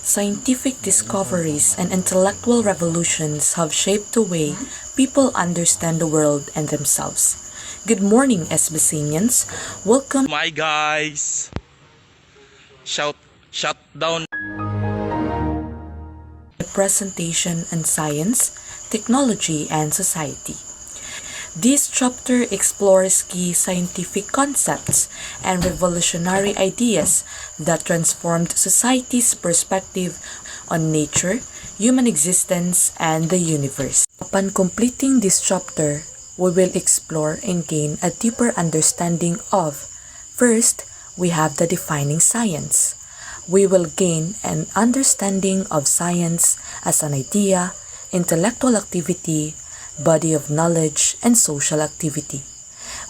Scientific discoveries and intellectual revolutions have shaped the way people understand the world and themselves. Good morning, SBC'nians. Welcome My guys, shut down. to the presentation on science, technology, and society. This chapter explores key scientific concepts and revolutionary ideas that transformed society's perspective on nature, human existence, and the universe. Upon completing this chapter, we will explore and gain a deeper understanding of, first, we have the defining science. We will gain an understanding of science as an idea, intellectual activity, body of knowledge, and social activity.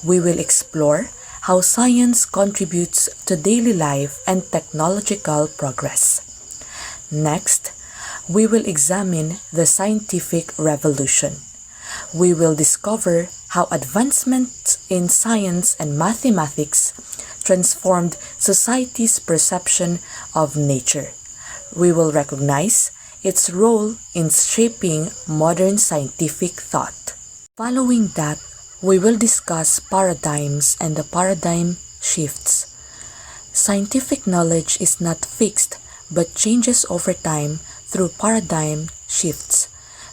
We will explore how science contributes to daily life and technological progress. Next, we will examine the scientific revolution. We will discover how advancements in science and mathematics transformed society's perception of nature. We will recognize its role in shaping modern scientific thought. Following that, we will discuss paradigms and the paradigm shifts. Scientific knowledge is not fixed but changes over time through paradigm shifts.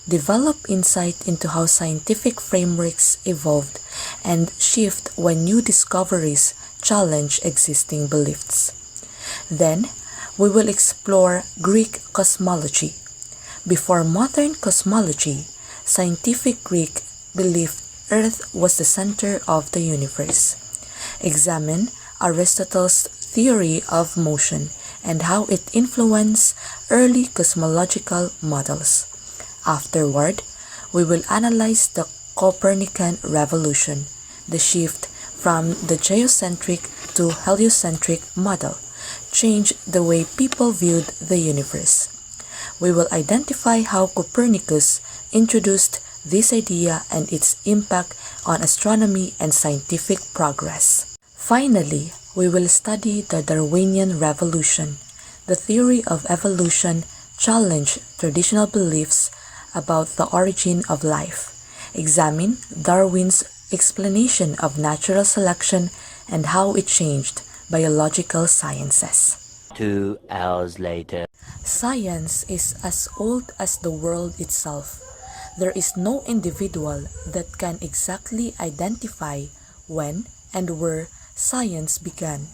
Develop insight into how scientific frameworks evolved and shift when new discoveries challenge existing beliefs. Then, we will explore Greek cosmology. Before modern cosmology, scientific Greek believed Earth was the center of the universe. Examine Aristotle's theory of motion and how it influenced early cosmological models. Afterward, we will analyze the Copernican revolution, the shift from the geocentric to heliocentric model changed the way people viewed the universe. We will identify how Copernicus introduced this idea and its impact on astronomy and scientific progress. Finally, we will study the Darwinian revolution. The theory of evolution challenged traditional beliefs about the origin of life. Examine Darwin's explanation of natural selection and how it changed biological sciences. 2 hours later. Science is as old as the world itself. There is no individual that can exactly identify when and where science began.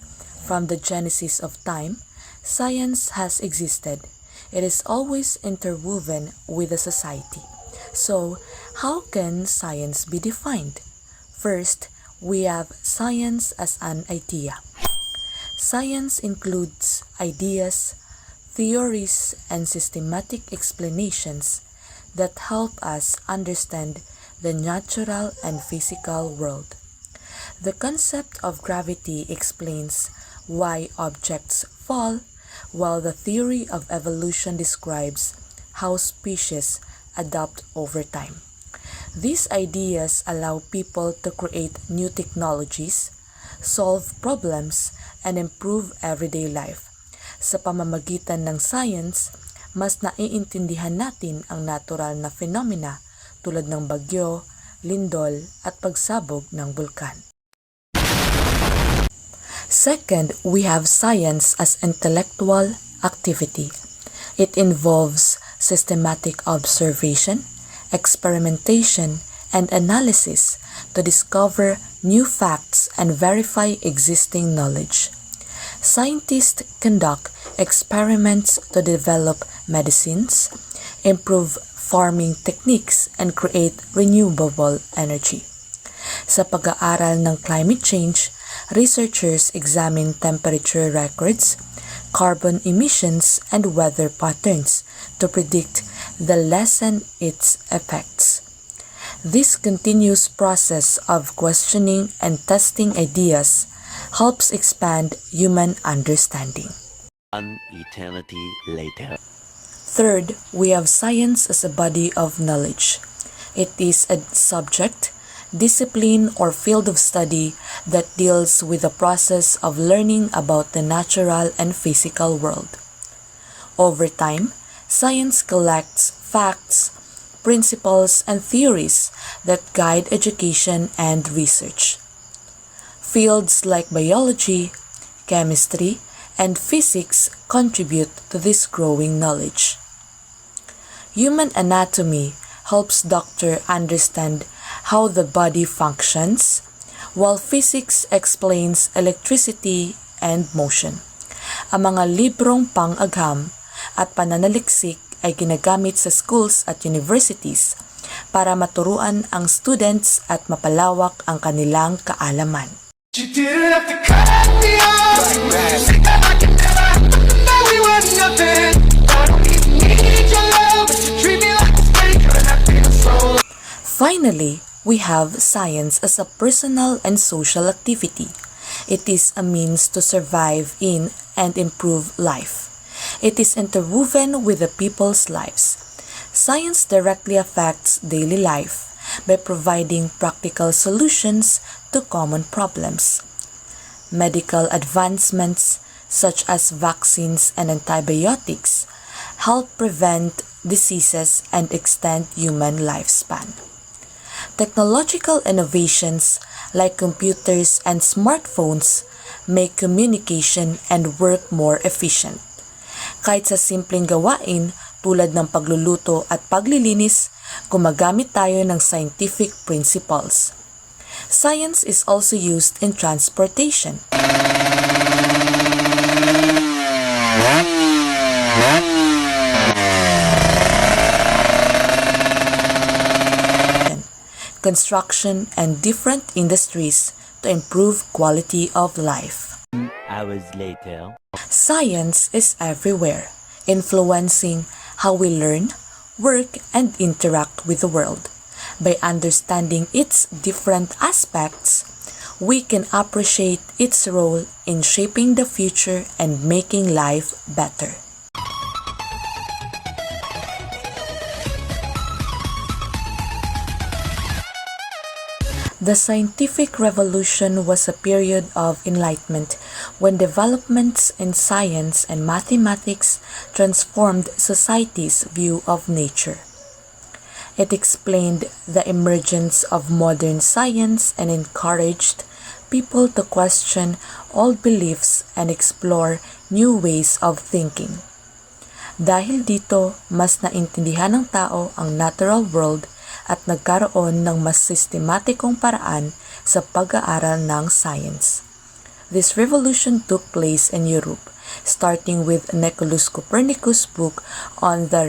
From the genesis of time, science has existed. It is always interwoven with the society. So, how can science be defined? First, we have science as an idea. Science includes ideas, theories, and systematic explanations that help us understand the natural and physical world. The concept of gravity explains why objects fall, while the theory of evolution describes how species adapt over time. These ideas allow people to create new technologies, solve problems, and improve everyday life. Sa pamamagitan ng science, mas naiintindihan natin ang natural na phenomena tulad ng bagyo, lindol, at pagsabog ng bulkan. Second, we have science as intellectual activity. It involves systematic observation, experimentation, and analysis to discover new facts and verify existing knowledge. Scientists conduct experiments to develop medicines, improve farming techniques, and create renewable energy. Sa pag-aaral ng climate change, researchers examine temperature records, carbon emissions, and weather patterns to predict the lessen its effects. This continuous process of questioning and testing ideas helps expand human understanding. An eternity later. Third, we have science as a body of knowledge. It is a subject, discipline, or field of study that deals with the process of learning about the natural and physical world. Over time, science collects facts, principles, and theories that guide education and research. Fields like biology, chemistry, and physics contribute to this growing knowledge. Human anatomy helps doctor understand how the body functions, while physics explains electricity and motion. Ang mga librong pang-agham at pananaliksik ay ginagamit sa schools at universities para maturuan ang students at mapalawak ang kanilang kaalaman. You didn't have to cut me off. Say that I can never happen, that we were nothing. I don't even need your love, but you treat me like a stranger, and I feel so. Finally, we have science as a personal and social activity. It is a means to survive in and improve life. It is interwoven with the people's lives. Science directly affects daily life by providing practical solutions to common problems. Medical advancements such as vaccines and antibiotics help prevent diseases and extend human lifespan. Technological innovations like computers and smartphones make communication and work more efficient. Kahit sa simpleng gawain tulad ng pagluluto at paglilinis, gumagamit tayo ng scientific principles. Science is also used in transportation. Construction and different industries to improve quality of life. Hours later. Science is everywhere, influencing how we learn, work, and interact with the world. By understanding its different aspects, we can appreciate its role in shaping the future and making life better. The scientific revolution was a period of enlightenment when developments in science and mathematics transformed society's view of nature. It explained the emergence of modern science and encouraged people to question old beliefs and explore new ways of thinking. Dahil dito, mas naintindihan ng tao ang natural world at nagkaroon ng mas sistematikong paraan sa pag-aaral ng science. This revolution took place in Europe, starting with Nicolaus Copernicus' book on the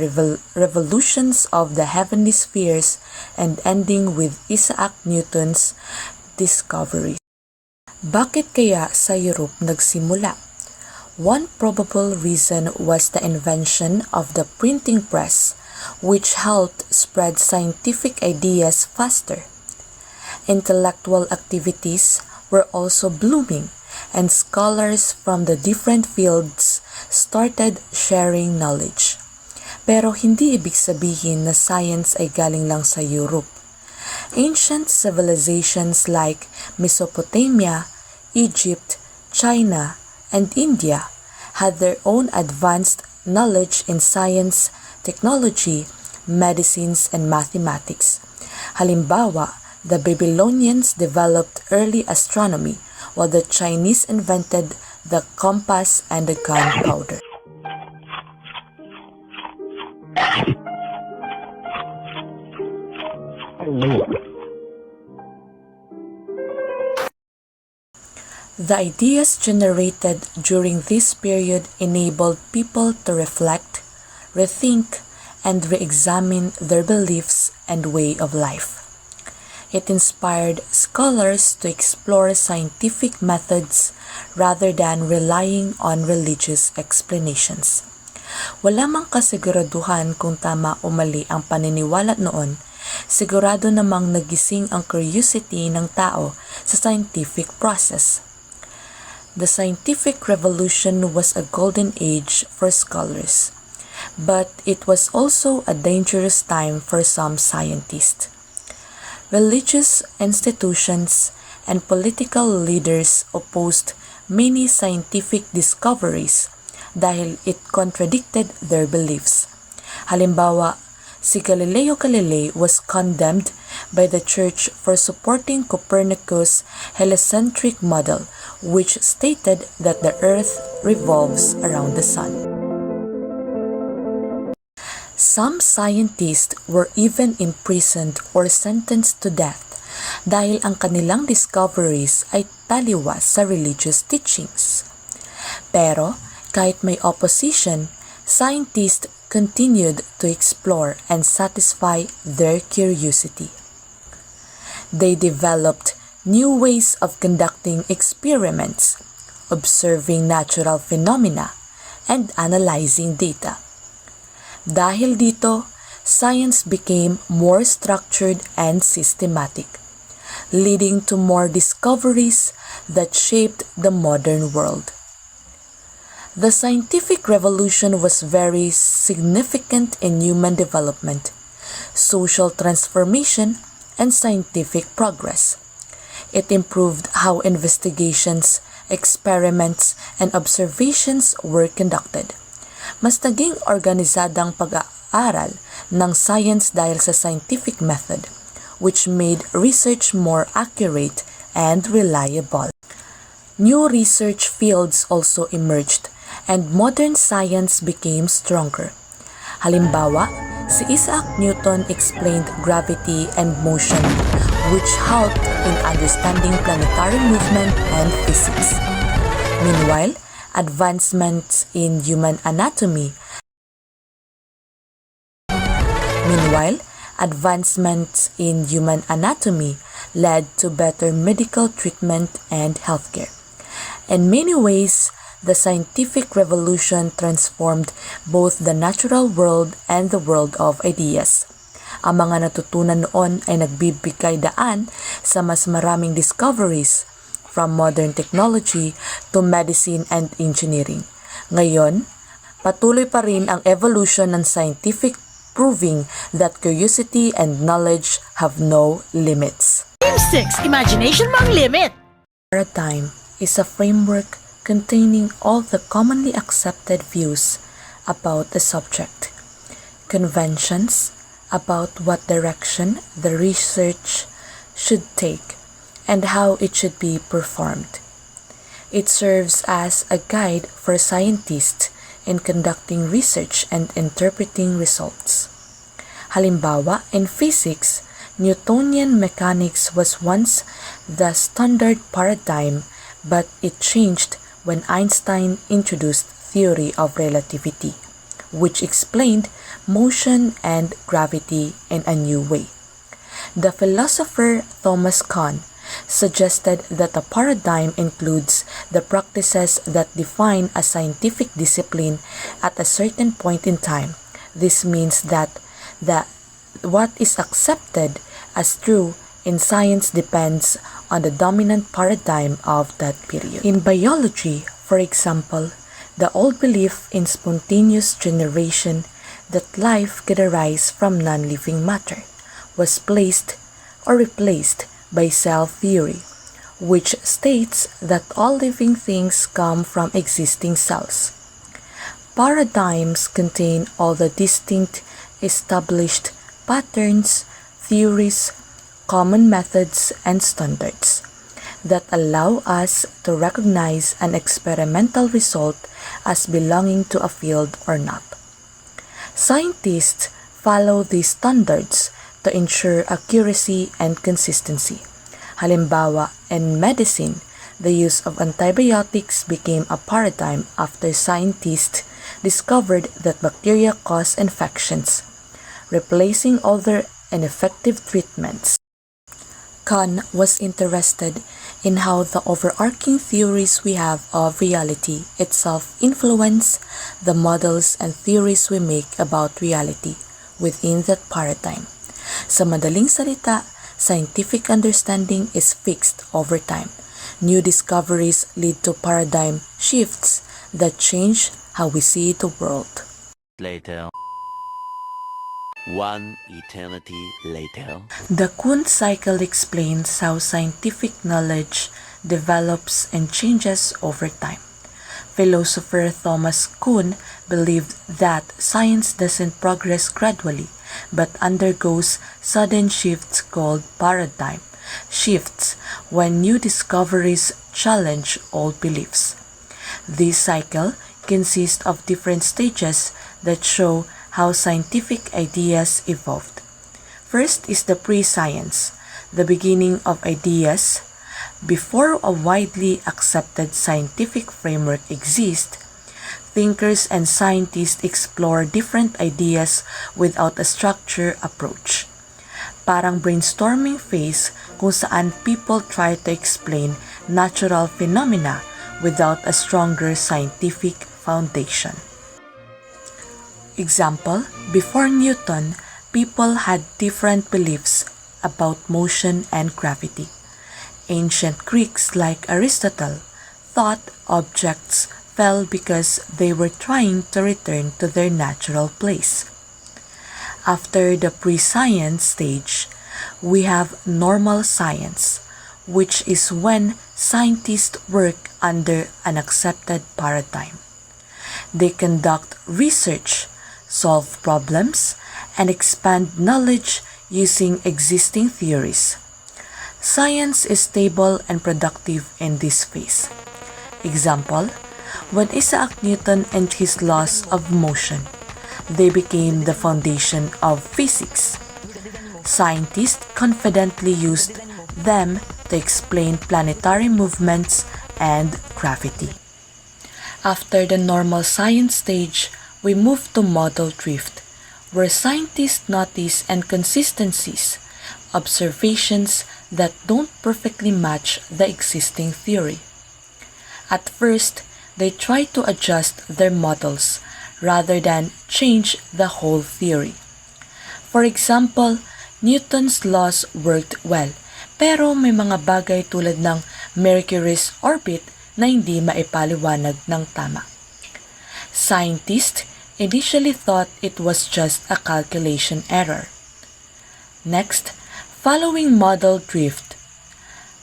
revolutions of the heavenly spheres and ending with Isaac Newton's discoveries. Bakit kaya sa Europe nagsimula? One probable reason was the invention of the printing press, which helped spread scientific ideas faster. Intellectual activities were also blooming, and scholars from the different fields started sharing knowledge. Pero hindi ibig sabihin na science ay galing lang sa Europe. Ancient civilizations like Mesopotamia, Egypt, China, and India had their own advanced knowledge in science, technology, medicines, and mathematics. Halimbawa, the Babylonians developed early astronomy, while the Chinese invented the compass and the gunpowder. The ideas generated during this period enabled people to reflect, rethink, and re-examine their beliefs and way of life. It inspired scholars to explore scientific methods rather than relying on religious explanations. Wala mang kasiguraduhan kung tama o mali ang paniniwala noon, sigurado namang nagising ang curiosity ng tao sa scientific process. The scientific revolution was a golden age for scholars, but it was also a dangerous time for some scientists. Religious institutions and political leaders opposed many scientific discoveries dahil it contradicted their beliefs. Halimbawa, si Galileo Galilei was condemned by the Church for supporting Copernicus' heliocentric model, which stated that the Earth revolves around the Sun. Some scientists were even imprisoned or sentenced to death dahil ang kanilang discoveries ay taliwas sa religious teachings. Pero kahit may opposition, scientists continued to explore and satisfy their curiosity. They developed new ways of conducting experiments, observing natural phenomena, and analyzing data. Dahil dito, science became more structured and systematic, leading to more discoveries that shaped the modern world. The scientific revolution was very significant in human development, social transformation, and scientific progress. It improved how investigations, experiments, and observations were conducted. Mas naging organisadang pag-aaral ng science dahil sa scientific method, which made research more accurate and reliable. New research fields also emerged, and modern science became stronger. Halimbawa, si Isaac Newton explained gravity and motion, which helped in understanding planetary movement and physics. Meanwhile, advancements in human anatomy led to better medical treatment and healthcare. In many ways, the scientific revolution transformed both the natural world and the world of ideas. Ang mga natutunan noon ay nagbibigay daan sa mas maraming discoveries, from modern technology to medicine and engineering. Ngayon, patuloy pa rin ang evolution ng scientific, proving that curiosity and knowledge have no limits. Game 6, imagination mo ang limit! Paradigm is a framework containing all the commonly accepted views about the subject, conventions about what direction the research should take, and how it should be performed. It serves as a guide for scientists in conducting research and interpreting results. Halimbawa, in physics, Newtonian mechanics was once the standard paradigm, but it changed when Einstein introduced theory of relativity, which explained motion and gravity in a new way. The philosopher Thomas Kuhn suggested that a paradigm includes the practices that define a scientific discipline at a certain point in time. This means that what is accepted as true in science depends on the dominant paradigm of that period. In biology, for example, the old belief in spontaneous generation, that life could arise from non-living matter, was replaced by cell theory, which states that all living things come from existing cells. Paradigms contain all the distinct, established patterns, theories, common methods, and standards that allow us to recognize an experimental result as belonging to a field or not. Scientists follow these standards to ensure accuracy and consistency. Halimbawa, in medicine, the use of antibiotics became a paradigm after scientists discovered that bacteria cause infections, replacing other ineffective treatments. Kuhn was interested in how the overarching theories we have of reality itself influence the models and theories we make about reality within that paradigm. Sa madaling salita, scientific understanding is fixed over time. New discoveries lead to paradigm shifts that change how we see the world. Later. One eternity later. The Kuhn cycle explains how scientific knowledge develops and changes over time. Philosopher Thomas Kuhn believed that science doesn't progress gradually, but undergoes sudden shifts called paradigm shifts when new discoveries challenge old beliefs. This cycle consists of different stages that show how scientific ideas evolved. First is the pre-science, the beginning of ideas. Before a widely accepted scientific framework exists, thinkers and scientists explore different ideas without a structured approach. Parang brainstorming phase kung saan people try to explain natural phenomena without a stronger scientific foundation. Example, before Newton, people had different beliefs about motion and gravity. Ancient Greeks like Aristotle thought objects fell because they were trying to return to their natural place. After the pre-science stage, we have normal science, which is when scientists work under an accepted paradigm. They conduct research, solve problems, and expand knowledge using existing theories. Science is stable and productive in this phase. Example, when Isaac Newton and his laws of motion, they became the foundation of physics. Scientists confidently used them to explain planetary movements and gravity. After the normal science stage, we move to model drift, where scientists notice inconsistencies, observations that don't perfectly match the existing theory. At first, they try to adjust their models rather than change the whole theory. For example, Newton's laws worked well, pero may mga bagay tulad ng Mercury's orbit na hindi maipaliwanag ng tama. Scientists initially thought it was just a calculation error. Next, following model drift,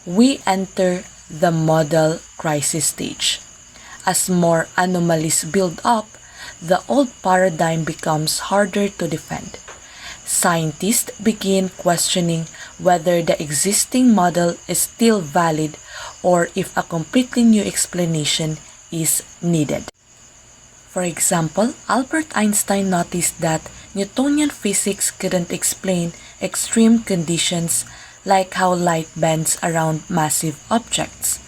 we enter the model crisis stage. As more anomalies build up, the old paradigm becomes harder to defend. Scientists begin questioning whether the existing model is still valid or if a completely new explanation is needed. For example, Albert Einstein noticed that Newtonian physics couldn't explain extreme conditions like how light bends around massive objects.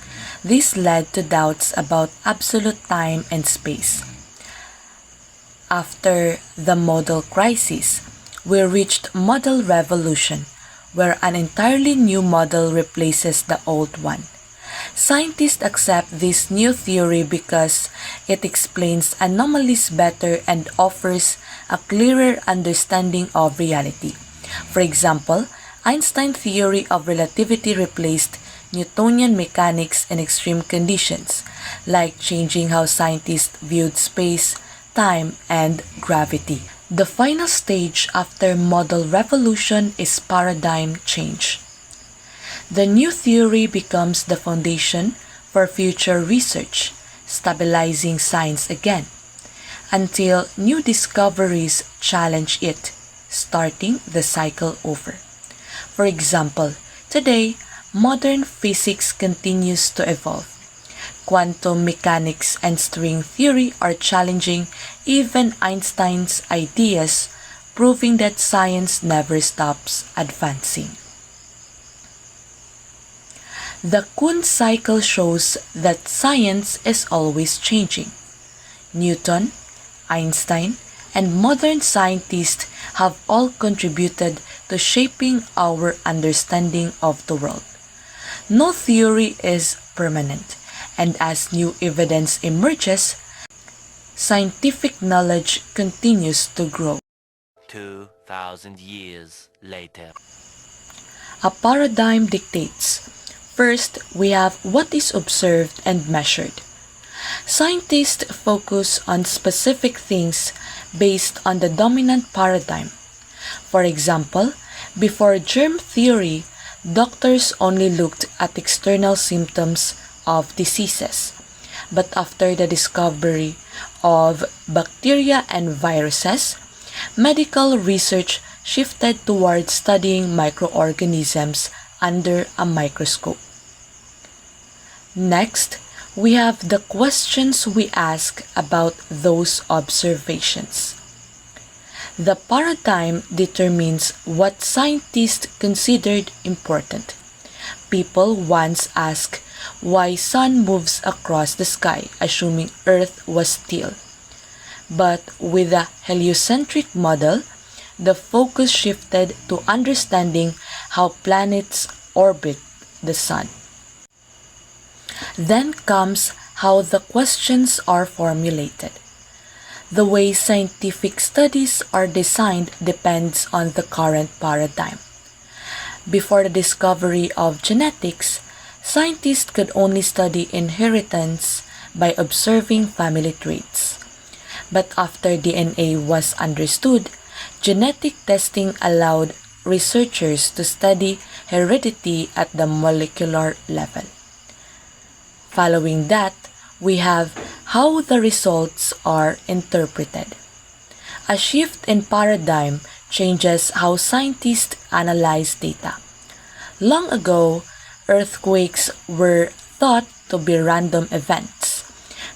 This led to doubts about absolute time and space. After the model crisis, we reached model revolution, where an entirely new model replaces the old one. Scientists accept this new theory because it explains anomalies better and offers a clearer understanding of reality. For example, Einstein's theory of relativity replaced Newtonian mechanics in extreme conditions, like changing how scientists viewed space, time, and gravity. The final stage after model revolution is paradigm change. The new theory becomes the foundation for future research, stabilizing science again, until new discoveries challenge it, starting the cycle over. For example, today, modern physics continues to evolve. Quantum mechanics and string theory are challenging even Einstein's ideas, proving that science never stops advancing. The Kuhn cycle shows that science is always changing. Newton, Einstein, and modern scientists have all contributed to shaping our understanding of the world. No theory is permanent, and as new evidence emerges, scientific knowledge continues to grow. 2,000 years later. A paradigm dictates. First, we have what is observed and measured. Scientists focus on specific things based on the dominant paradigm. For example, before germ theory, doctors only looked at external symptoms of diseases. But after the discovery of bacteria and viruses, medical research shifted towards studying microorganisms under a microscope. Next, we have the questions we ask about those observations. The paradigm determines what scientists considered important. People once asked why sun moves across the sky, assuming Earth was still. But with the heliocentric model, the focus shifted to understanding how planets orbit the sun. Then comes how the questions are formulated. The way scientific studies are designed depends on the current paradigm. Before the discovery of genetics, scientists could only study inheritance by observing family traits. But after DNA was understood, genetic testing allowed researchers to study heredity at the molecular level. Following that, we have how the results are interpreted. A shift in paradigm changes how scientists analyze data. Long ago, earthquakes were thought to be random events.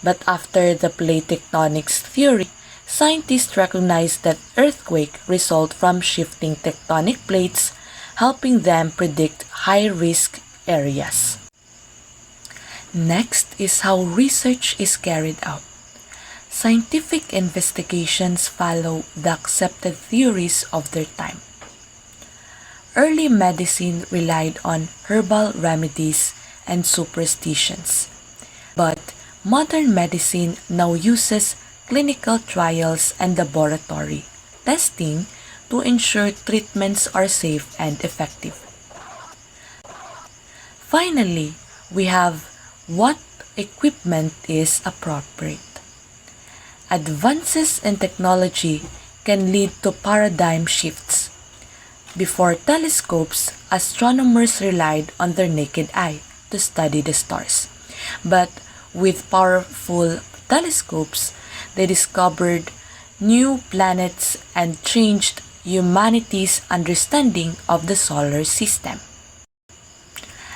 But after the plate tectonics theory, scientists recognized that earthquakes result from shifting tectonic plates, helping them predict high-risk areas. Next is how research is carried out. Scientific investigations follow the accepted theories of their time. Early medicine relied on herbal remedies and superstitions, but modern medicine now uses clinical trials and laboratory testing to ensure treatments are safe and effective. Finally, we have what equipment is appropriate. Advances in technology can lead to paradigm shifts. Before telescopes, astronomers relied on their naked eye to study the stars. But with powerful telescopes, they discovered new planets and changed humanity's understanding of the solar system.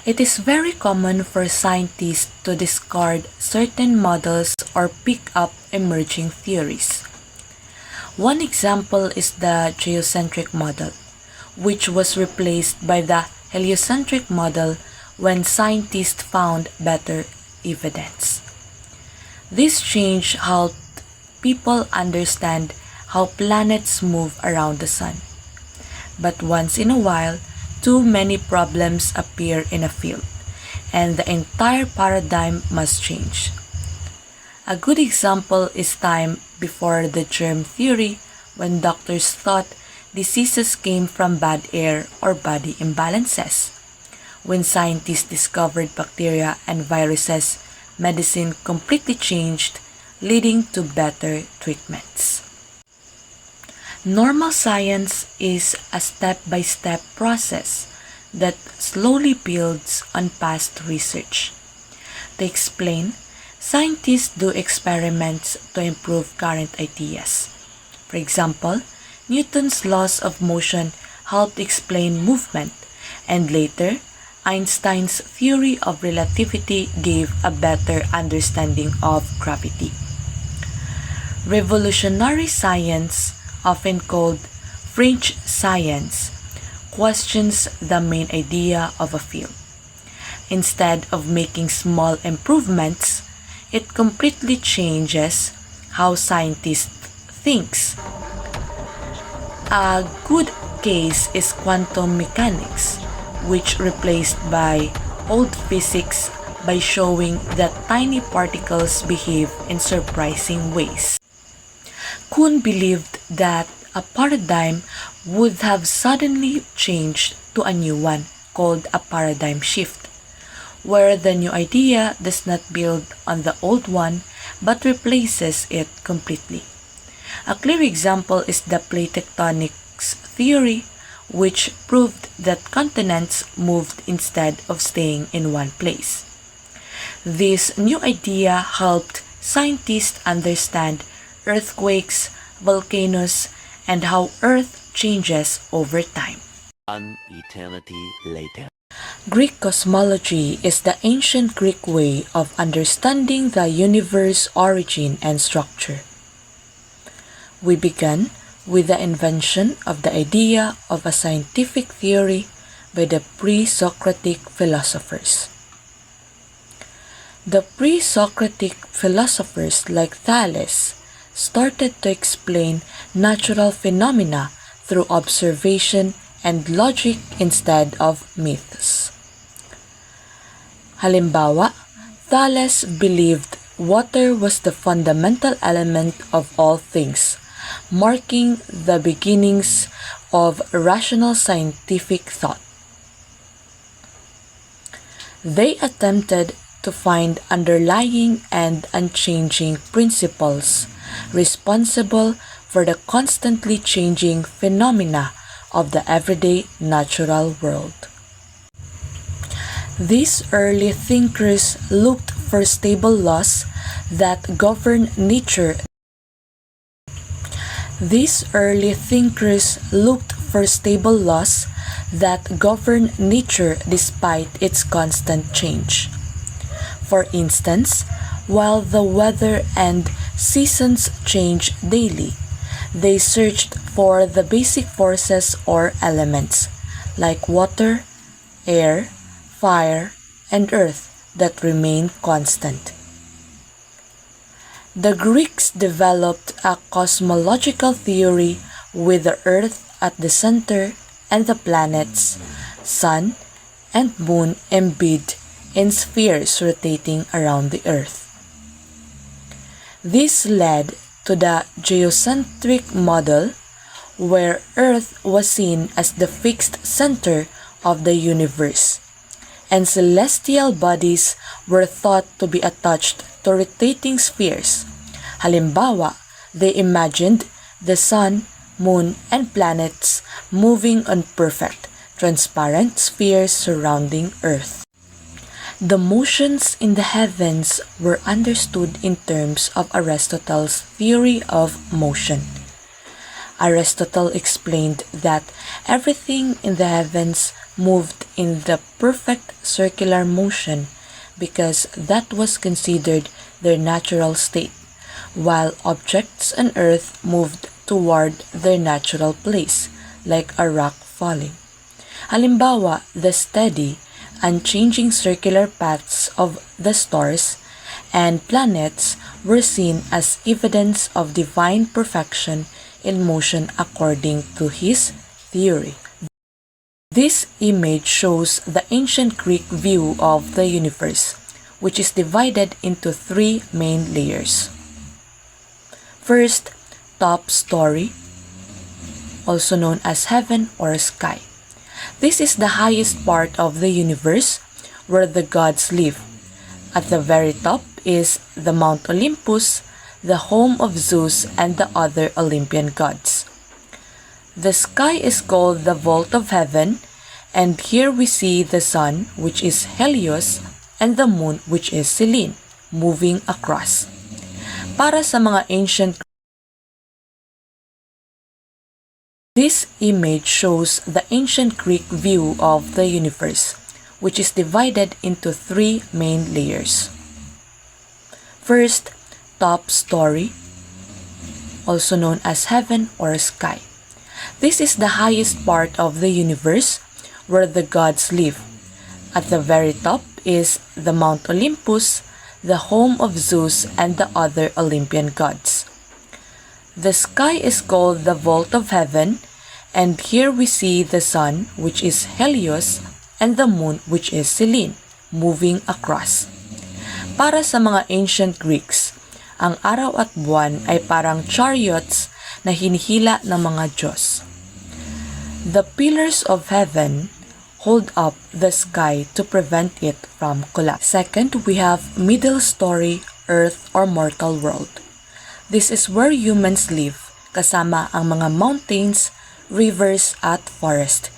It is very common for scientists to discard certain models or pick up emerging theories. One example is the geocentric model, which was replaced by the heliocentric model when scientists found better evidence. This change helped people understand how planets move around the sun. But once in a while, too many problems appear in a field, and the entire paradigm must change. A good example is time before the germ theory, when doctors thought diseases came from bad air or body imbalances. When scientists discovered bacteria and viruses, medicine completely changed, leading to better treatments. Normal science is a step-by-step process that slowly builds on past research. To explain, scientists do experiments to improve current ideas. For example, Newton's laws of motion helped explain movement, and later, Einstein's theory of relativity gave a better understanding of gravity. Revolutionary science, often called fringe science, questions the main idea of a field. Instead of making small improvements, it completely changes how scientists think. A good case is quantum mechanics, which replaced by old physics by showing that tiny particles behave in surprising ways. Kuhn believed that a paradigm would have suddenly changed to a new one called a paradigm shift, where the new idea does not build on the old one but replaces it completely. A clear example is the plate tectonics theory, which proved that continents moved instead of staying in one place. This new idea helped scientists understand earthquakes, volcanoes, and how Earth changes over time. An eternity later. Greek cosmology is the ancient Greek way of understanding the universe's origin and structure. We began with the invention of the idea of a scientific theory by the pre-Socratic philosophers. The pre-Socratic philosophers like Thales started to explain natural phenomena through observation and logic instead of myths. Halimbawa, Thales believed water was the fundamental element of all things, marking the beginnings of rational scientific thought. They attempted to find underlying and unchanging principles responsible for the constantly changing phenomena of the everyday natural world. These early thinkers looked for stable laws that govern nature. These early thinkers looked for stable laws that govern nature despite its constant change. For instance, while the weather and seasons change daily, they searched for the basic forces or elements, like water, air, fire, and earth that remain constant. The Greeks developed a cosmological theory with the earth at the center and the planets, sun, and moon embedded in spheres rotating around the earth. This led to the geocentric model, where Earth was seen as the fixed center of the universe, and celestial bodies were thought to be attached to rotating spheres. Halimbawa, they imagined the sun, moon, and planets moving on perfect, transparent spheres surrounding Earth. The motions in the heavens were understood in terms of Aristotle's theory of motion. Aristotle explained that everything in the heavens moved in the perfect circular motion because that was considered their natural state, while objects on earth moved toward their natural place, like a rock falling. Halimbawa, the steady, unchanging circular paths of the stars and planets were seen as evidence of divine perfection in motion according to his theory. This image shows the ancient Greek view of the universe, which is divided into three main layers. First, top story, also known as heaven or sky. This is the highest part of the universe where the gods live. At the very top is the Mount Olympus, the home of Zeus and the other Olympian gods. The sky is called the vault of heaven, and here we see the sun, which is Helios, and the moon, which is Selene, moving across. Para sa mga ancient, this image shows the ancient Greek view of the universe, which is divided into three main layers. First, top story, also known as heaven or sky. This is the highest part of the universe where the gods live. At the very top is the Mount Olympus, the home of Zeus and the other Olympian gods. The sky is called the vault of heaven, and here we see the sun, which is Helios, and the moon, which is Selene, moving across. Para sa mga ancient Greeks, ang araw at buwan ay parang chariots na hinihila ng mga Diyos. The pillars of heaven hold up the sky to prevent it from collapse. Second, we have middle story, earth or mortal world. This is where humans live, kasama ang mga mountains, rivers at forest.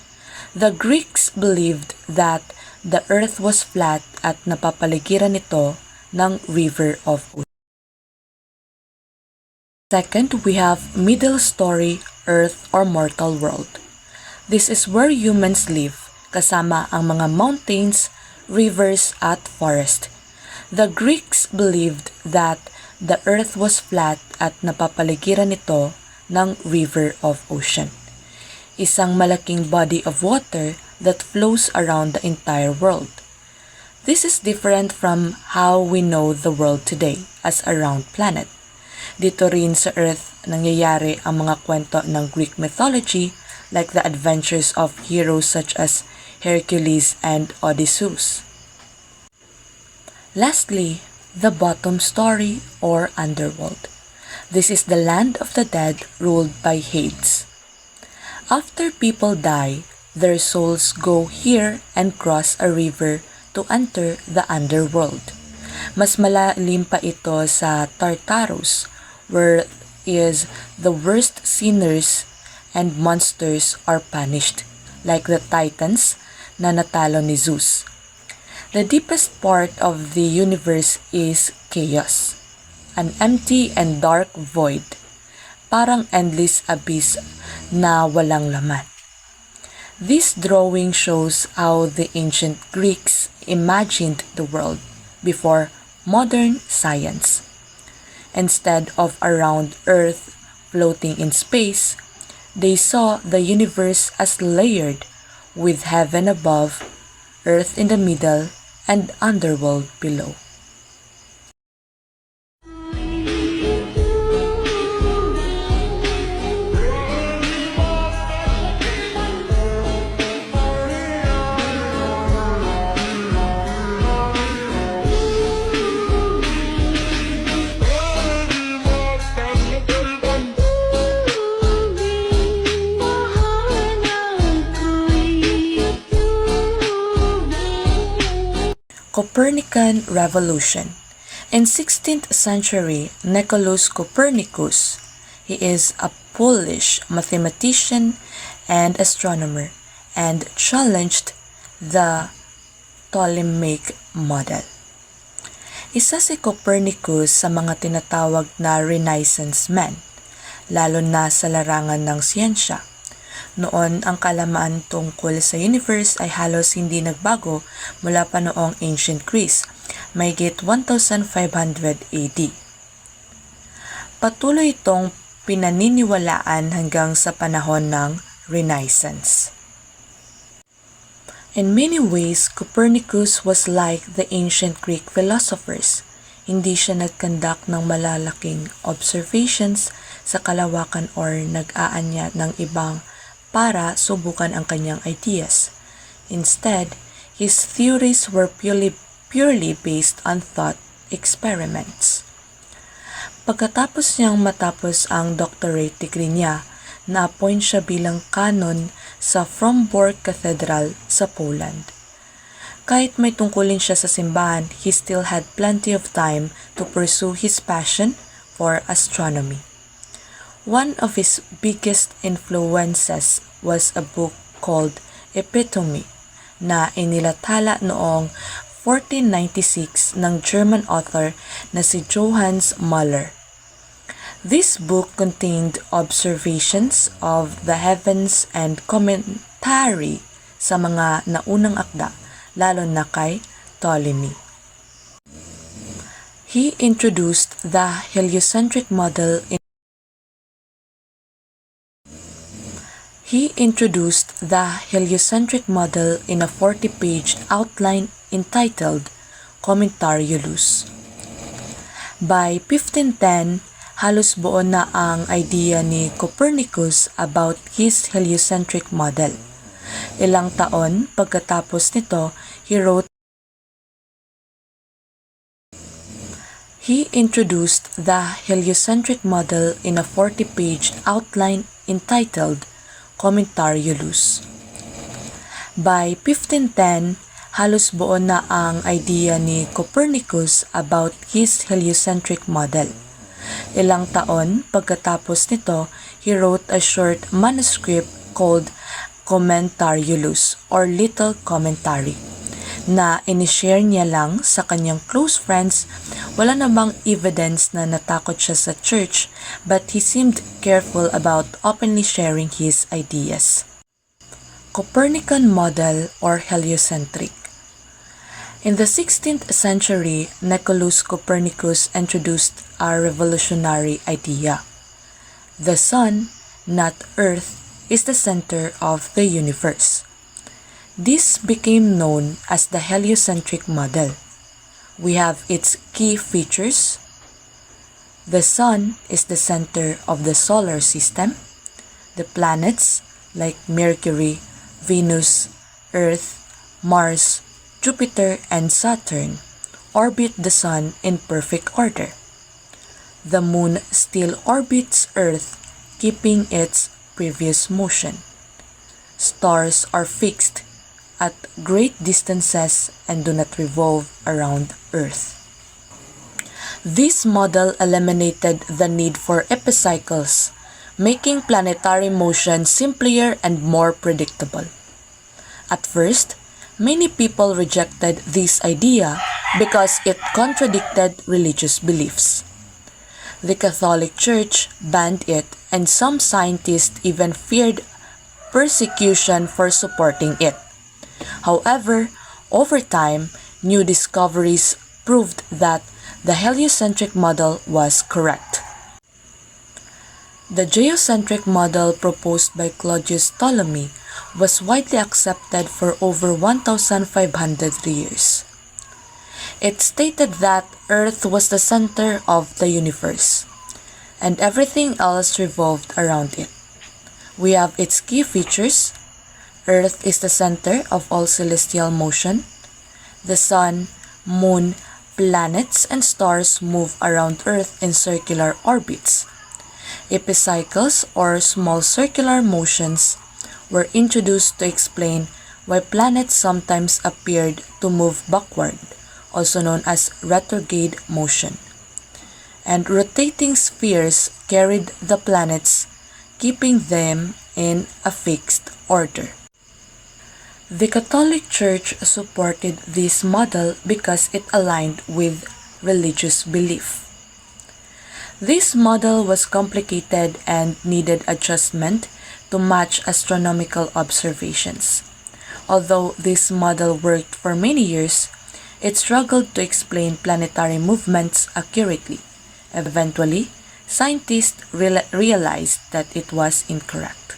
The Greeks believed that the earth was flat at napapaligiran ito ng river of ocean. Second, we have middle story, earth or mortal world. This is where humans live, kasama ang mga mountains, rivers at forest. The Greeks believed that the earth was flat at napapaligiran ito ng river of ocean, isang malaking body of water that flows around the entire world. This is different from how we know the world today as a round planet. Dito rin sa Earth nangyayari ang mga kwento ng Greek mythology like the adventures of heroes such as Hercules and Odysseus. Lastly, the bottom story or underworld. This is the land of the dead ruled by Hades. After people die, their souls go here and cross a river to enter the underworld. Mas malalim pa ito sa Tartarus, where is the worst sinners and monsters are punished, like the Titans na natalo ni Zeus. The deepest part of the universe is chaos, an empty and dark void, parang endless abyss na walang laman. This drawing shows how the ancient Greeks imagined the world before modern science. Instead of a round earth floating in space, they saw the universe as layered, with heaven above, earth in the middle, and underworld below. Copernican Revolution. In 16th century, Nicolaus Copernicus, he is a Polish mathematician and astronomer, and challenged the Ptolemaic model. Isa si Copernicus sa mga tinatawag na Renaissance men, lalo na sa larangan ng siyensya. Noon, ang kaalaman tungkol sa universe ay halos hindi nagbago mula pa noong ancient Greece, mahigit 1500 AD. Patuloy itong pinaniniwalaan hanggang sa panahon ng Renaissance. In many ways, Copernicus was like the ancient Greek philosophers. Hindi siya nagkandak ng malalaking observations sa kalawakan or nag-aanya ng ibang para subukan ang kanyang ideas. Instead, his theories were purely based on thought experiments. Pagkatapos niyang matapos ang doctorate degree niya, na-appoint siya bilang canon sa Frombork Cathedral sa Poland. Kahit may tungkulin siya sa simbahan, he still had plenty of time to pursue his passion for astronomy. One of his biggest influences was a book called Epitome na inilathala noong 1496 ng German author na si Johannes Müller. This book contained observations of the heavens and commentary sa mga naunang akda, lalo na kay Ptolemy. He introduced the heliocentric model in a 40-page outline entitled Commentariolus. By 1510, halos buo na ang idea ni Copernicus about his heliocentric model. Ilang taon pagkatapos nito, he introduced the heliocentric model in a 40-page outline entitled Commentariolus. By 1510, halos buo na ang idea ni Copernicus about his heliocentric model. Ilang taon pagkatapos nito, he wrote a short manuscript called Commentariolus or Little Commentary. na inishare niya lang sa kanyang close friends. Wala namang evidence na natakot siya sa church, but he seemed careful about openly sharing his ideas. Copernican model or heliocentric. In the 16th century, Nicolaus Copernicus introduced a revolutionary idea. The sun, not Earth, is the center of the universe. This became known as the heliocentric model. We have its key features. The sun is the center of the solar system. The planets like Mercury, Venus, Earth, Mars, Jupiter, and Saturn orbit the sun in perfect order. The moon still orbits Earth, keeping its previous motion. Stars are fixed at great distances and do not revolve around Earth. This model eliminated the need for epicycles, making planetary motion simpler and more predictable. At first, many people rejected this idea because it contradicted religious beliefs. The Catholic Church banned it, and some scientists even feared persecution for supporting it. However, over time, new discoveries proved that the heliocentric model was correct. The geocentric model proposed by Claudius Ptolemy was widely accepted for over 1,500 years. It stated that Earth was the center of the universe, and everything else revolved around it. We have its key features. Earth is the center of all celestial motion. The sun, moon, planets, and stars move around Earth in circular orbits. Epicycles, or small circular motions, were introduced to explain why planets sometimes appeared to move backward, also known as retrograde motion. And rotating spheres carried the planets, keeping them in a fixed order. The Catholic Church supported this model because it aligned with religious belief. This model was complicated and needed adjustment to match astronomical observations. Although this model worked for many years, it struggled to explain planetary movements accurately. Eventually, scientists realized that it was incorrect.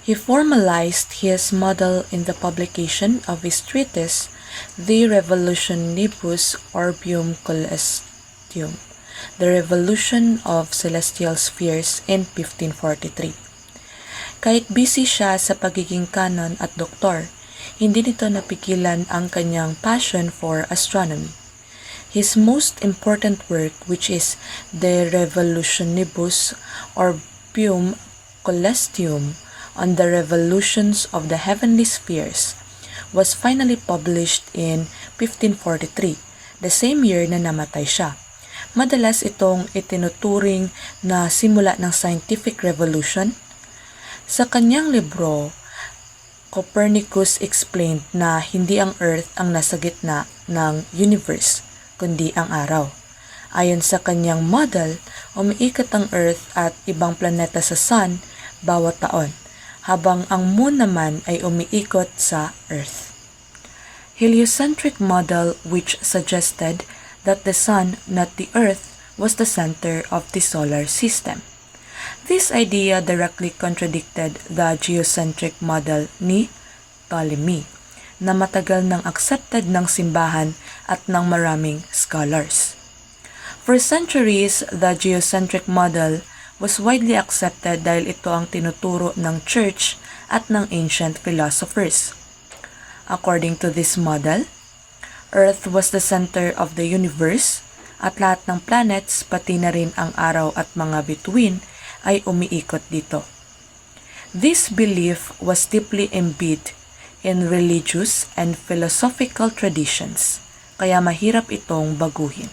He formalized his model in the publication of his treatise, De Revolutionibus Orbium Coelestium, The Revolution of Celestial Spheres, in 1543. Kahit busy siya sa pagiging canon at doktor, hindi nito napigilan ang kanyang passion for astronomy. His most important work, which is De Revolutionibus Orbium Coelestium, on the revolutions of the heavenly spheres, was finally published in 1543, the same year na namatay siya. Madalas itong itinuturing na simula ng scientific revolution. Sa kanyang libro, Copernicus explained na hindi ang Earth ang nasa gitna ng universe, kundi ang araw. Ayon sa kanyang model, umiikot ang Earth at ibang planeta sa Sun bawat taon, habang ang Moon naman ay umiikot sa Earth. Heliocentric model, which suggested that the Sun, not the Earth, was the center of the solar system. This idea directly contradicted the geocentric model ni Ptolemy, na matagal nang accepted ng simbahan at ng maraming scholars. For centuries, the geocentric model was widely accepted dahil ito ang tinuturo ng church at ng ancient philosophers. According to this model, Earth was the center of the universe at lahat ng planets, pati na rin ang araw at mga bituin, ay umiikot dito. This belief was deeply embedded in religious and philosophical traditions, kaya mahirap itong baguhin.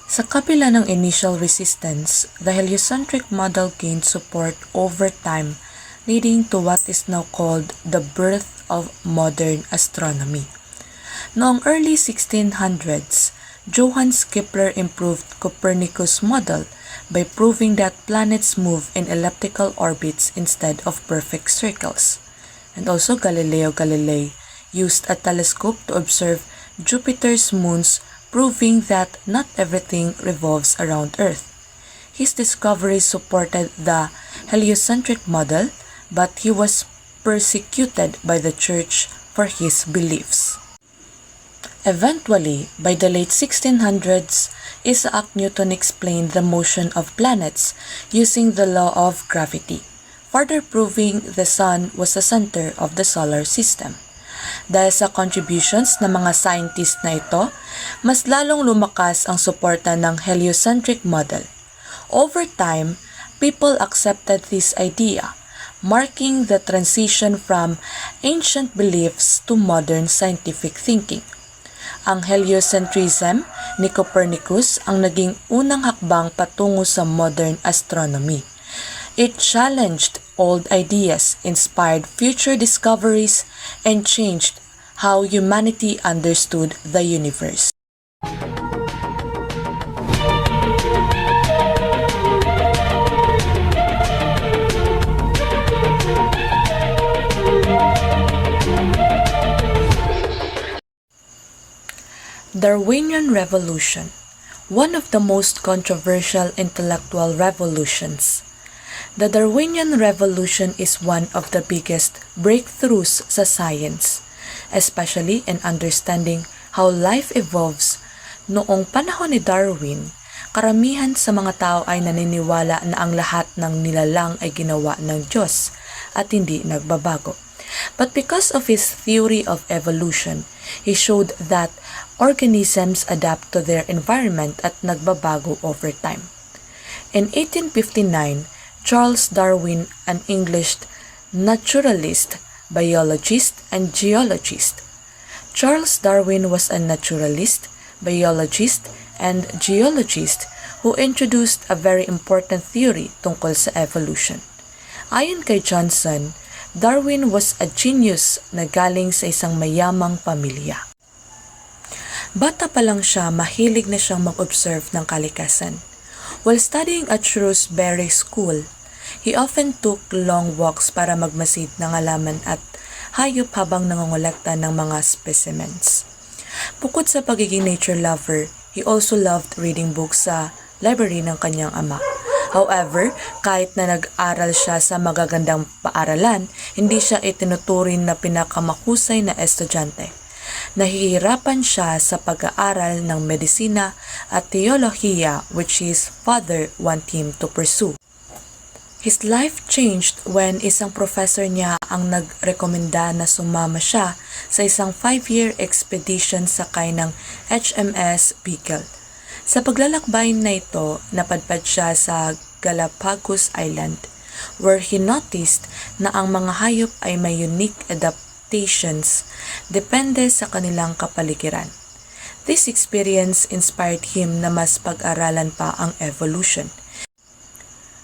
Sa kabila ng initial resistance, the heliocentric model gained support over time, leading to what is now called the birth of modern astronomy. Noong early 1600s, Johann Kepler improved Copernicus' model by proving that planets move in elliptical orbits instead of perfect circles. And also Galileo Galilei used a telescope to observe Jupiter's moons, proving that not everything revolves around Earth. His discovery supported the heliocentric model, but he was persecuted by the Church for his beliefs. Eventually, by the late 1600s, Isaac Newton explained the motion of planets using the law of gravity, further proving the Sun was the center of the solar system. Dahil sa contributions ng mga scientist na ito, mas lalong lumakas ang suporta ng heliocentric model. Over time, people accepted this idea, marking the transition from ancient beliefs to modern scientific thinking. Ang heliocentrism ni Copernicus ang naging unang hakbang patungo sa modern astronomy. It challenged old ideas, inspired future discoveries, and changed how humanity understood the universe. Darwinian Revolution, one of the most controversial intellectual revolutions. The Darwinian Revolution is one of the biggest breakthroughs sa science, especially in understanding how life evolves. Noong panahon ni Darwin, karamihan sa mga tao ay naniniwala na ang lahat ng nilalang ay ginawa ng Diyos at hindi nagbabago. But because of his theory of evolution, he showed that organisms adapt to their environment at nagbabago over time. In 1859, Charles Darwin, an English naturalist, biologist, and geologist. Charles Darwin was a naturalist, biologist, and geologist who introduced a very important theory tungkol sa evolution. Ayon kay Johnson, Darwin was a genius na galing sa isang mayamang pamilya. Bata pa lang siya, mahilig na siyang mag-observe ng kalikasan. While studying at Shrewsbury School, he often took long walks para magmasid ng halaman at hayop habang nangongolekta ng mga specimens. Bukod sa pagiging nature lover, he also loved reading books sa library ng kanyang ama. However, kahit na nag-aral siya sa magagandang paaralan, hindi siya itinuturing na pinakamahusay na estudyante. Nahihirapan siya sa pag-aaral ng medisina at teolohiya which his father want him to pursue. His life changed when isang professor niya ang nagrekomenda na sumama siya sa isang 5-year expedition sakay ng HMS Beagle. Sa paglalakbay na ito, napadpad siya sa Galapagos Island, where he noticed na ang mga hayop ay may unique adaptations depende sa kanilang kapaligiran. This experience inspired him na mas pag-aralan pa ang evolution.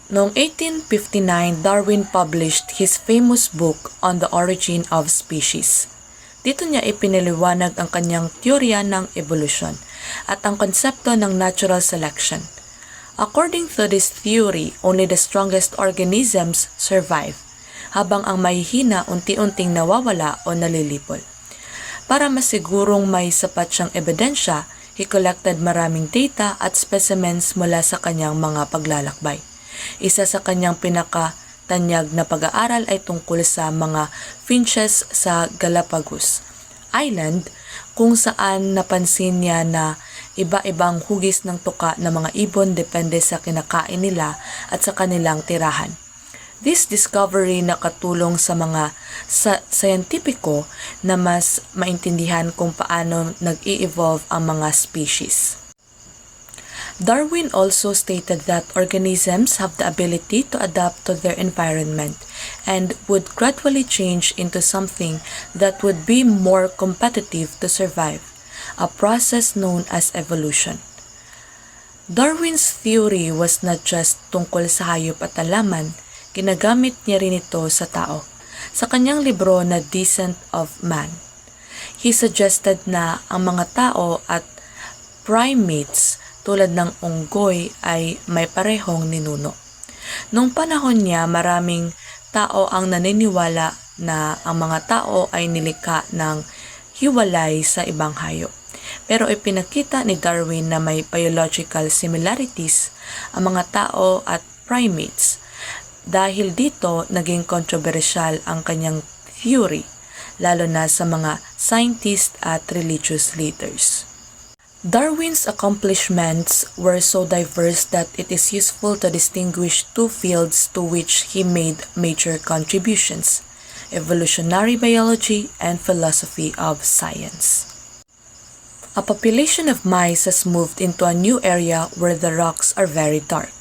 Noong 1859, Darwin published his famous book on the origin of species. Dito niya ipinaliwanag ang kanyang teorya ng evolusyon at ang konsepto ng natural selection. According to this theory, only the strongest organisms survive, habang ang mahihina unti-unting nawawala o nalilipol. Para masigurong may sapat siyang ebidensya, he collected maraming data at specimens mula sa kanyang mga paglalakbay. Isa sa kanyang pinakatanyag na pag-aaral ay tungkol sa mga finches sa Galapagos Island, kung saan napansin niya na iba-ibang hugis ng tuka ng mga ibon depende sa kinakain nila at sa kanilang tirahan. This discovery nakatulong sa mga scientifico na mas maintindihan kung paano nag-i-evolve ang mga species. Darwin also stated that organisms have the ability to adapt to their environment and would gradually change into something that would be more competitive to survive, a process known as evolution. Darwin's theory was not just tungkol sa hayop at halaman, ginagamit niya rin ito sa tao. Sa kanyang libro na Descent of Man, he suggested na ang mga tao at primates tulad ng unggoy ay may parehong ninuno. Noong panahon niya, maraming tao ang naniniwala na ang mga tao ay nilikha ng hiwalay sa ibang hayop. Pero ipinakita ni Darwin na may biological similarities ang mga tao at primates. Dahil dito, naging kontrobersyal ang kanyang theory, lalo na sa mga scientists at religious leaders. Darwin's accomplishments were so diverse that it is useful to distinguish two fields to which he made major contributions: evolutionary biology and philosophy of science. A population of mice has moved into a new area where the rocks are very dark.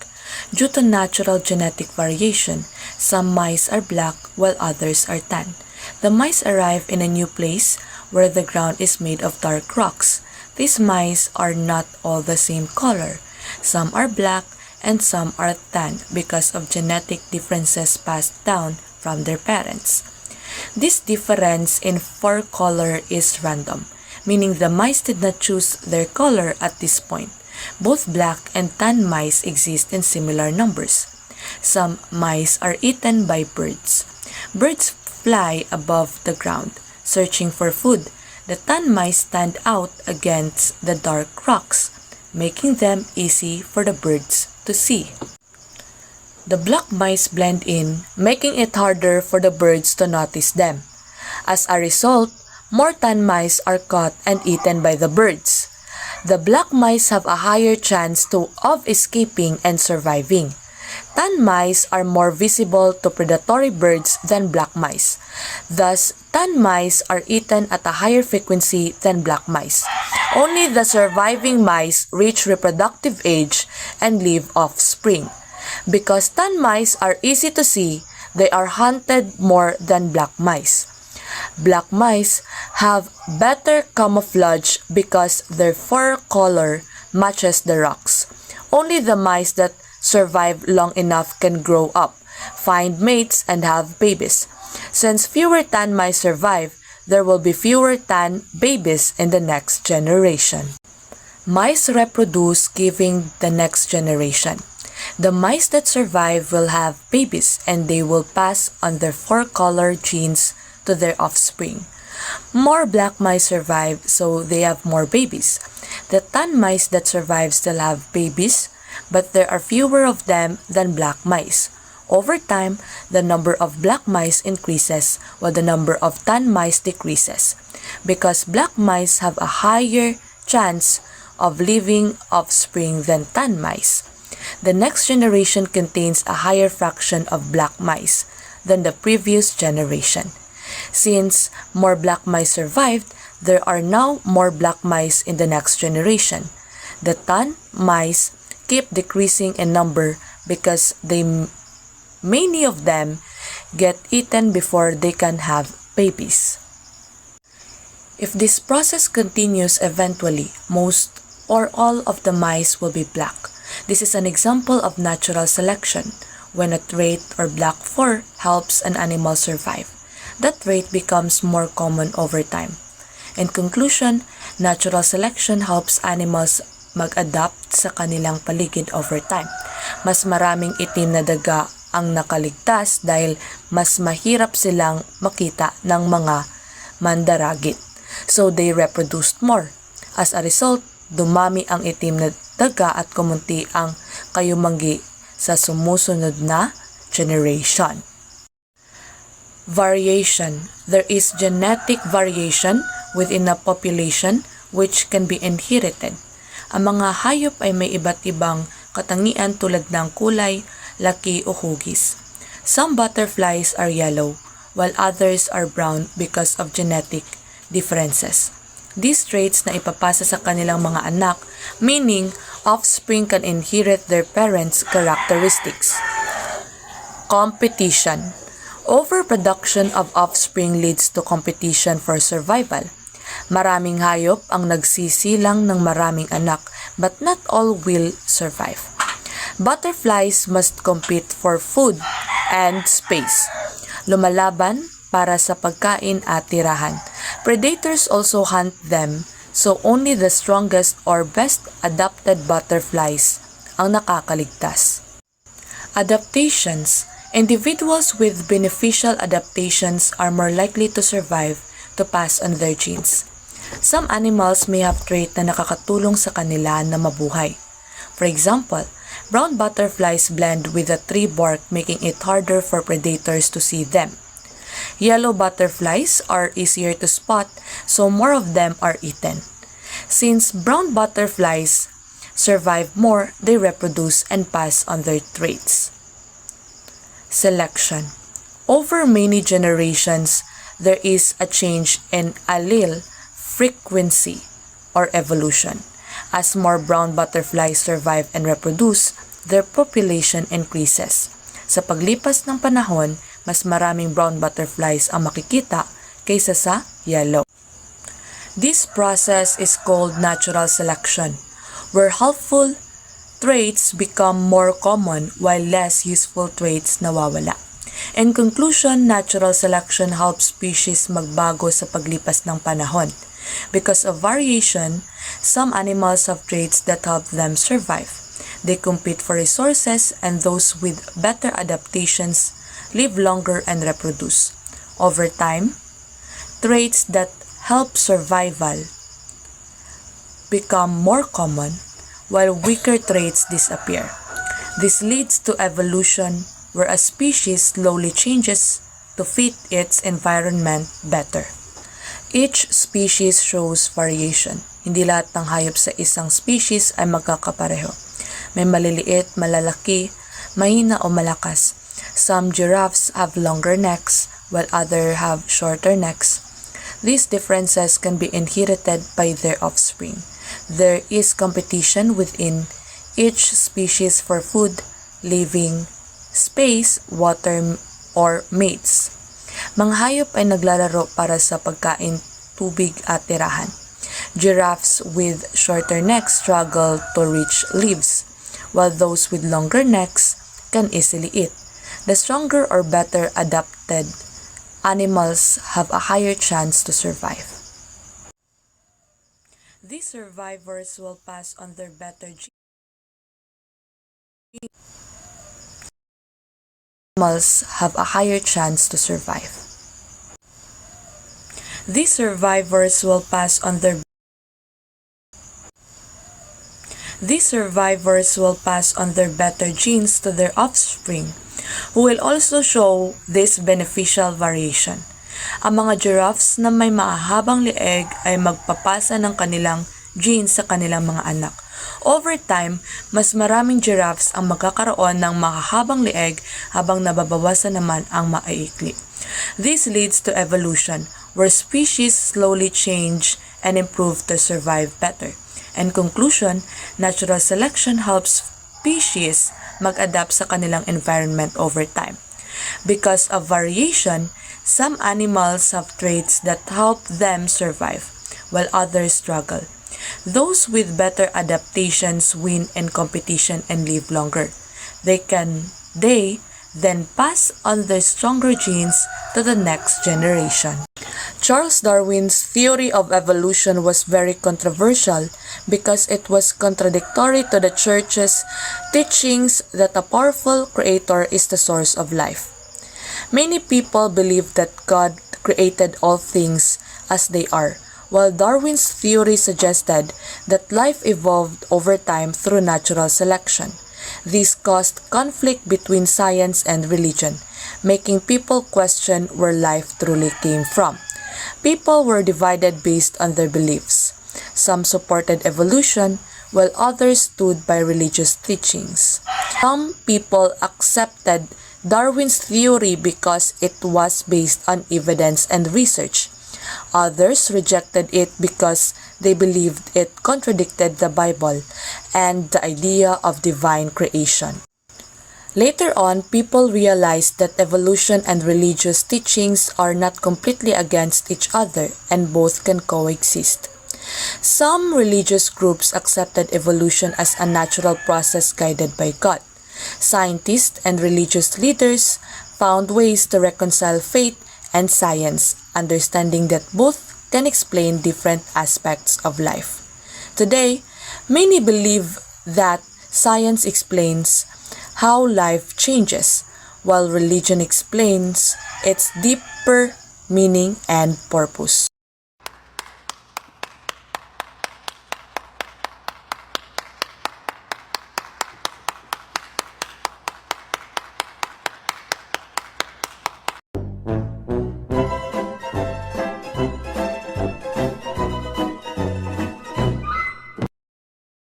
Due to natural genetic variation, some mice are black while others are tan. The mice arrive in a new place where the ground is made of dark rocks. These mice are not all the same color. Some are black and some are tan because of genetic differences passed down from their parents. This difference in fur color is random, meaning the mice did not choose their color at this point. Both black and tan mice exist in similar numbers. Some mice are eaten by birds. Birds fly above the ground, searching for food. The tan mice stand out against the dark rocks, making them easy for the birds to see. The black mice blend in, making it harder for the birds to notice them. As a result, more tan mice are caught and eaten by the birds. The black mice have a higher chance of escaping and surviving. Tan mice are more visible to predatory birds than black mice. Thus, tan mice are eaten at a higher frequency than black mice. Only the surviving mice reach reproductive age and leave offspring. Because tan mice are easy to see, they are hunted more than black mice. Black mice have better camouflage because their fur color matches the rocks. Only the mice that survive long enough can grow up, find mates, and have babies. Since fewer tan mice survive, there will be fewer tan babies in the next generation. Mice reproduce, giving the next generation. The mice that survive will have babies, and they will pass on their fur color genes to their offspring. More black mice survive, so they have more babies. The tan mice that survive still have babies, but there are fewer of them than black mice. Over time, the number of black mice increases while the number of tan mice decreases, because black mice have a higher chance of leaving offspring than tan mice. The next generation contains a higher fraction of black mice than the previous generation. Since more black mice survived, there are now more black mice in the next generation. The tan mice keep decreasing in number because many of them get eaten before they can have babies. If this process continues, eventually, most or all of the mice will be black. This is an example of natural selection. When a trait or black fur helps an animal survive, that trait becomes more common over time. In conclusion, natural selection helps animals mag-adapt sa kanilang paligid over time. Mas maraming itim na daga ang nakaligtas dahil mas mahirap silang makita ng mga mandaragit. So they reproduced more. As a result, dumami ang itim na daga at kumunti ang kayumanggi sa sumusunod na generation. Variation. There is genetic variation within a population which can be inherited. Ang mga hayop ay may iba't ibang katangian tulad ng kulay, laki o hugis. Some butterflies are yellow, while others are brown because of genetic differences. These traits na ipapasa sa kanilang mga anak, meaning offspring can inherit their parents' characteristics. Competition. Overproduction of offspring leads to competition for survival. Maraming hayop ang nagsisilang ng maraming anak, but not all will survive. Butterflies must compete for food and space. Lumalaban para sa pagkain at tirahan. Predators also hunt them, so only the strongest or best adapted butterflies ang nakakaligtas. Adaptations. Individuals with beneficial adaptations are more likely to survive to pass on their genes. Some animals may have traits na nakakatulong sa kanila na mabuhay. For example, brown butterflies blend with the tree bark, making it harder for predators to see them. Yellow butterflies are easier to spot, so more of them are eaten. Since brown butterflies survive more, they reproduce and pass on their traits. Selection. Over many generations, there is a change in allele frequency or evolution. As more brown butterflies survive and reproduce, their population increases. Sa paglipas ng panahon, mas maraming brown butterflies ang makikita kaysa sa yellow. This process is called natural selection, where helpful traits become more common while less useful traits nawawala. In conclusion, natural selection helps species magbago sa paglipas ng panahon. Because of variation, some animals have traits that help them survive. They compete for resources, and those with better adaptations live longer and reproduce. Over time, traits that help survival become more common, while weaker traits disappear. This leads to evolution, where a species slowly changes to fit its environment better. Each species shows variation. Hindi lahat ng hayop sa isang species ay magkakapareho. May maliliit, malalaki, mahina o malakas. Some giraffes have longer necks, while others have shorter necks. These differences can be inherited by their offspring. There is competition within each species for food, living space, water, or mates. Mga hayop ay naglalaro para sa pagkain, tubig at tirahan. Giraffes with shorter necks struggle to reach leaves, while those with longer necks can easily eat. The stronger or better adapted animals have a higher chance to survive. These survivors will pass on their better genes. Animals have a higher chance to survive. These survivors will pass on their better genes to their offspring, who will also show this beneficial variation. Ang mga giraffes na may mahahabang leeg ay magpapasa ng kanilang genes sa kanilang mga anak. Over time, mas maraming giraffes ang magkakaroon ng mahahabang leeg habang nababawasan naman ang maiikli. This leads to evolution, where species slowly change and improve to survive better. In conclusion, natural selection helps species mag-adapt sa kanilang environment over time. Because of variation, some animals have traits that help them survive, while others struggle. Those with better adaptations win in competition and live longer. They then pass on their stronger genes to the next generation. Charles Darwin's theory of evolution was very controversial because it was contradictory to the church's teachings that a powerful creator is the source of life. Many people believe that God created all things as they are, while Darwin's theory suggested that life evolved over time through natural selection. This caused conflict between science and religion, making people question where life truly came from. People were divided based on their beliefs. Some supported evolution, while others stood by religious teachings. Some people accepted Darwin's theory because it was based on evidence and research. Others rejected it because they believed it contradicted the Bible and the idea of divine creation. Later on, people realized that evolution and religious teachings are not completely against each other and both can coexist. Some religious groups accepted evolution as a natural process guided by God. Scientists and religious leaders found ways to reconcile faith and science, understanding that both can explain different aspects of life. Today, many believe that science explains how life changes, while religion explains its deeper meaning and purpose.